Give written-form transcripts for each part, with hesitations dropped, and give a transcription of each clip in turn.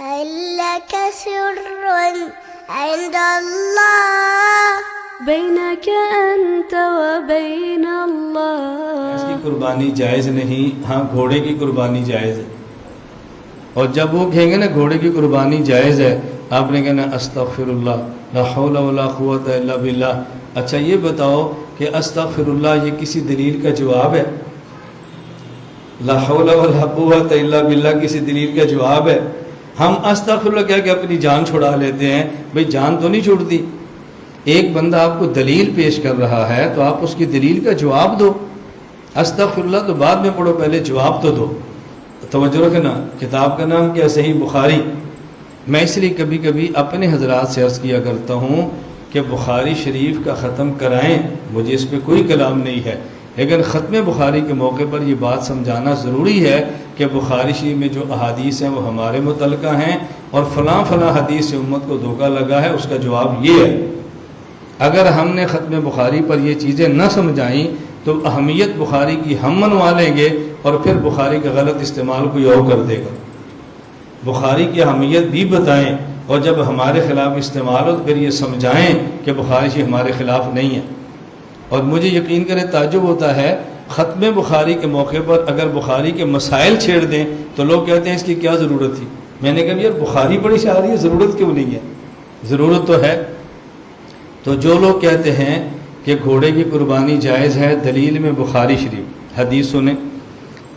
هل لك سر عند الله بينك أنت وبين الله؟ اس کی قربانی جائز نہیں، ہاں گھوڑے کی قربانی جائز ہے. اور جب وہ کہیں گے نا گھوڑے کی قربانی جائز ہے، آپ نے کہنا استغفر اللہ لا حول ولا قوت الا باللہ. اچھا یہ بتاؤ کہ استغفر اللہ یہ کسی دلیل کا جواب ہے؟ لا حول ولا قوت الا باللہ کسی دلیل کا جواب ہے؟ ہم استغفر اللہ کہہ کے اپنی جان چھڑا لیتے ہیں. بھئی جان تو نہیں چھوڑتی. ایک بندہ آپ کو دلیل پیش کر رہا ہے تو آپ اس کی دلیل کا جواب دو. استغفر اللہ تو بعد میں پڑھو، پہلے جواب تو دو. توجہ رکھنا. کتاب کا نام کیا؟ صحیح بخاری. میں اس لیے کبھی کبھی اپنے حضرات سے عرض کیا کرتا ہوں کہ بخاری شریف کا ختم کرائیں، مجھے اس پہ کوئی کلام نہیں ہے، لیکن ختم بخاری کے موقع پر یہ بات سمجھانا ضروری ہے کہ بخاری شریف میں جو احادیث ہیں وہ ہمارے متعلقہ ہیں، اور فلاں فلاں حدیث سے امت کو دھوکہ لگا ہے. اس کا جواب یہ ہے، اگر ہم نے ختم بخاری پر یہ چیزیں نہ سمجھائیں تو اہمیت بخاری کی ہم منوا لیں گے اور پھر بخاری کا غلط استعمال کوئی اور کر دے گا. بخاری کی اہمیت بھی بتائیں، اور جب ہمارے خلاف استعمال ہو تو پھر یہ سمجھائیں کہ بخاری شریف ہمارے خلاف نہیں ہے. اور مجھے یقین کرے تعجب ہوتا ہے، ختم بخاری کے موقع پر اگر بخاری کے مسائل چھیڑ دیں تو لوگ کہتے ہیں اس کی کیا ضرورت تھی. میں نے کہا یار بخاری پڑھی سے آ رہی ہے، ضرورت کیوں نہیں ہے؟ ضرورت تو ہے. تو جو لوگ کہتے ہیں کہ گھوڑے کی قربانی جائز ہے، دلیل میں بخاری شریف حدیث سنیں.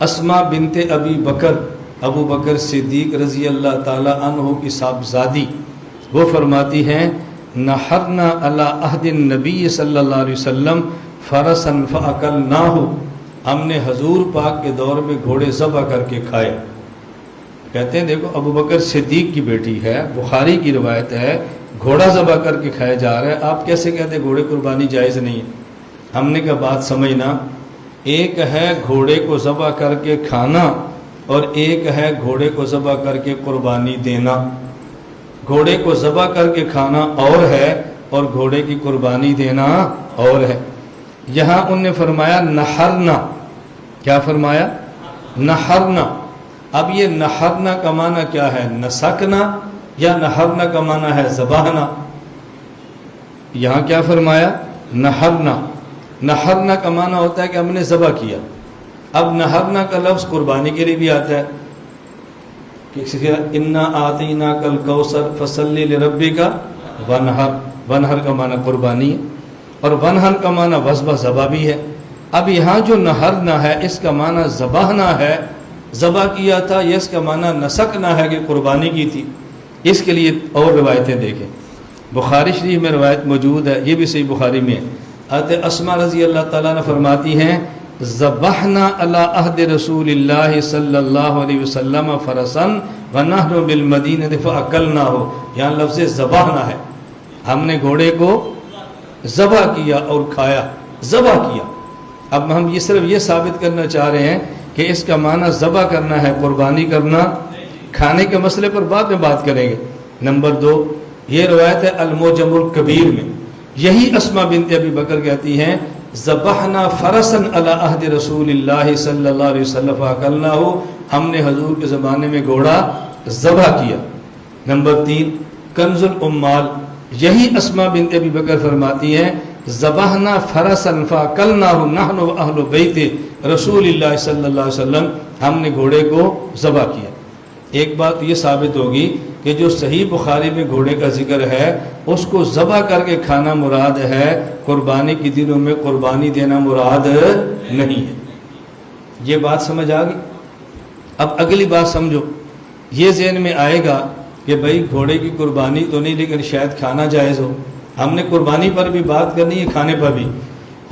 اسما بنت ابی بکر، ابو بکر صدیق رضی اللہ تعالی عنہ کی صاحبزادی، وہ فرماتی ہیں نحرنا علی عہد النبی صلی اللہ علیہ وسلم فرسا فاکلناہ، ہم نے حضور پاک کے دور میں گھوڑے ذبح کر کے کھائے. کہتے ہیں دیکھو ابو بکر صدیق کی بیٹی ہے، بخاری کی روایت ہے، گھوڑا ذبح کر کے کھایا جا رہا ہے، آپ کیسے کہتے ہیں گھوڑے قربانی جائز نہیں ہے؟ ہم نے کہا بات سمجھنا، ایک ہے گھوڑے کو ذبح کر کے کھانا اور ایک ہے گھوڑے کو ذبح کر کے قربانی دینا. گھوڑے کو ذبح کر کے کھانا اور ہے اور گھوڑے کی قربانی دینا اور ہے. یہاں ان نے فرمایا نحرنا. کیا فرمایا؟ نحرنا. اب یہ نحرنا کا معنی کیا ہے؟ نسکنا یا نحرنا کا معنی ہے ذبحنا؟ یہاں کیا فرمایا؟ نحرنا. نحرنا کا معنی ہوتا ہے کہ ہم نے ذبح کیا. اب نحرنا کا لفظ قربانی کے لیے بھی آتا ہے کہ انا آتیناک الکوثر فصلی لربک ونحر. ونحر کا معنی قربانی ہے اور ونحر کا معنی وذبح ذبح بھی ہے. اب یہاں جو نحرنا ہے اس کا معنی ذبحنا ہے، ذبح کیا تھا، یہ اس کا معنی نسکنا ہے کہ قربانی کی تھی. اس کے لیے اور روایتیں دیکھیں. بخاری شریف میں روایت موجود ہے، یہ بھی صحیح بخاری میں ہے. حضرت اسما رضی اللہ تعالیٰ نے فرماتی ہیں ذبحنا علی عہد رسول اللہ صلی اللہ علیہ وسلم فرسا ونحن بالمدینہ فاکلناہ. یہاں لفظ ذبحنا ہے، ہم نے گھوڑے کو ذبح کیا اور کھایا. ذبح کیا. اب ہم یہ صرف یہ ثابت کرنا چاہ رہے ہیں کہ اس کا معنی ذبح کرنا ہے، قربانی کرنا. کھانے کے مسئلے پر بعد میں بات کریں گے. نمبر 2، یہ روایت ہے المعجم الکبیر میں. یہی اسما بنت ابی بکر کہتی ہیں ذبحنا فرسا علی عہد رسول اللہ صلی اللہ علیہ وسلم فاکلناہ، ہم نے حضور کے زمانے میں گھوڑا ذبح کیا. نمبر 3، کنز الامال، یہی اسما بنت ابی بکر فرماتی ہیں ذبحنا فرسا فاکلناہ نحن اہل بیت رسول اللہ صلی اللہ علیہ وسلم، ہم نے گھوڑے کو ذبح کیا. ایک بات یہ ثابت ہوگی کہ جو صحیح بخاری میں گھوڑے کا ذکر ہے اس کو ذبح کر کے کھانا مراد ہے، قربانی کے دنوں میں قربانی دینا مراد نہیں ہے. یہ بات سمجھ آ گئی؟ اب اگلی بات سمجھو. یہ ذہن میں آئے گا کہ بھئی گھوڑے کی قربانی تو نہیں لیکن شاید کھانا جائز ہو. ہم نے قربانی پر بھی بات کرنی ہے، کھانے پر بھی.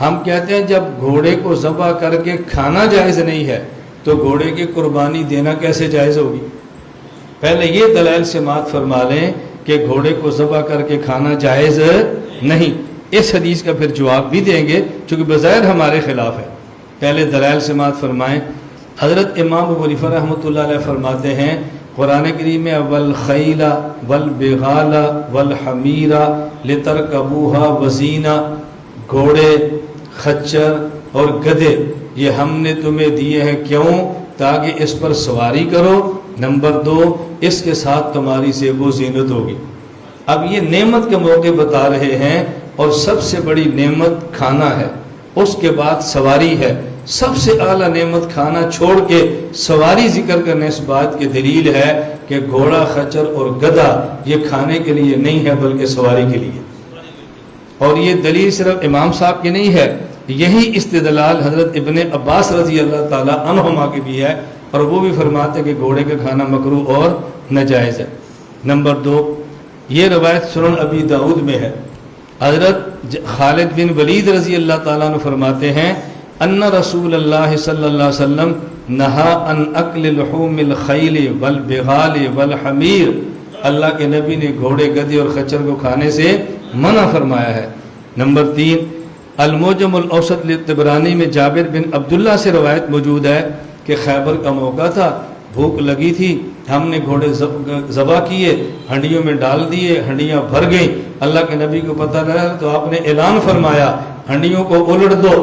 ہم کہتے ہیں جب گھوڑے کو ذبح کر کے کھانا جائز نہیں ہے تو گھوڑے کی قربانی دینا کیسے جائز ہوگی؟ پہلے یہ دلائل سماعت فرما لیں کہ گھوڑے کو ذبح کر کے کھانا جائز نہیں. اس حدیث کا پھر جواب بھی دیں گے چونکہ بظاہر ہمارے خلاف ہے. پہلے دلائل سماعت فرمائیں. حضرت امام ابو حنیفہ رحمۃ اللہ علیہ فرماتے ہیں قرآن کریم میں والخیل والبغال والحمیر لترکبوها وزینا، گھوڑے، خچر اور گدھے یہ ہم نے تمہیں دیے ہیں کیوں؟ تاکہ اس پر سواری کرو نمبر 2 اس کے ساتھ تمہاری زیب و زینت ہوگی۔ اب یہ نعمت کے موقع بتا رہے ہیں، اور سب سے بڑی نعمت کھانا ہے، اس کے بعد سواری ہے۔ سب سے اعلیٰ نعمت کھانا چھوڑ کے سواری ذکر کرنے اس بات کی دلیل ہے کہ گھوڑا، خچر اور گدھا یہ کھانے کے لیے نہیں ہے بلکہ سواری کے لیے۔ اور یہ دلیل صرف امام صاحب کی نہیں ہے، یہی استدلال حضرت ابن عباس رضی اللہ تعالیٰ عنہما کی بھی ہے، اور وہ بھی فرماتے کہ گھوڑے کا کھانا مکروہ اور ناجائز ہے۔ نمبر 2 یہ روایت سنن ابی داؤد میں ہے، حضرت خالد بن ولید رضی اللہ تعالیٰ عنہ فرماتے ہیں ان رسول اللہ صلی اللہ علیہ وسلم نہا ان اکل لحوم الخیل والبغال والحمیر، اللہ کے نبی نے گھوڑے، گدھے اور خچر کو کھانے سے منع فرمایا ہے۔ نمبر 3 المعجم الاوسط للطبرانی میں جابر بن عبداللہ سے روایت موجود ہے کہ خیبر کا موقع تھا، بھوک لگی تھی، ہم نے گھوڑے ذبح کیے، ہنڈیوں میں ڈال دیے، ہنڈیاں بھر گئیں۔ اللہ کے نبی کو پتہ لگا تو آپ نے اعلان فرمایا ہنڈیوں کو الٹ دو،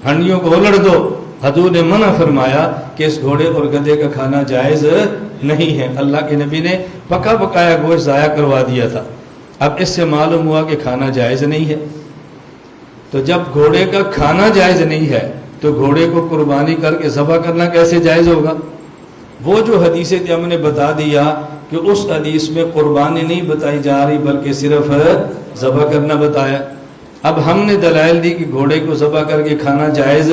ہنڈیوں کو الٹ دو۔ حضور نے منع فرمایا کہ اس گھوڑے اور گدھے کا کھانا جائز نہیں ہے۔ اللہ کے نبی نے پکا پکایا گوشت ضائع کروا دیا تھا۔ اب اس سے معلوم ہوا کہ کھانا جائز نہیں ہے۔ تو جب گھوڑے کا کھانا جائز نہیں ہے تو گھوڑے کو قربانی کر کے ذبح کرنا کیسے جائز ہوگا؟ وہ جو حدیثیں تھی ہم نے بتا دیا کہ اس حدیث میں قربانی نہیں بتائی جا رہی بلکہ صرف ذبح کرنا بتایا۔ اب ہم نے دلائل دی کہ گھوڑے کو ذبح کر کے کھانا جائز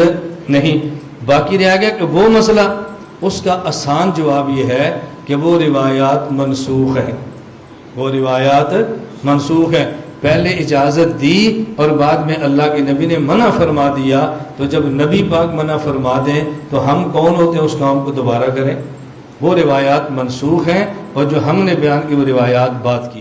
نہیں، باقی رہ گیا کہ وہ مسئلہ، اس کا آسان جواب یہ ہے کہ وہ روایات منسوخ ہیں، وہ روایات منسوخ ہیں۔ پہلے اجازت دی اور بعد میں اللہ کے نبی نے منع فرما دیا، تو جب نبی پاک منع فرما دیں تو ہم کون ہوتے ہیں اس کام کو دوبارہ کریں؟ وہ روایات منسوخ ہیں، اور جو ہم نے بیان کی وہ روایات بات کی۔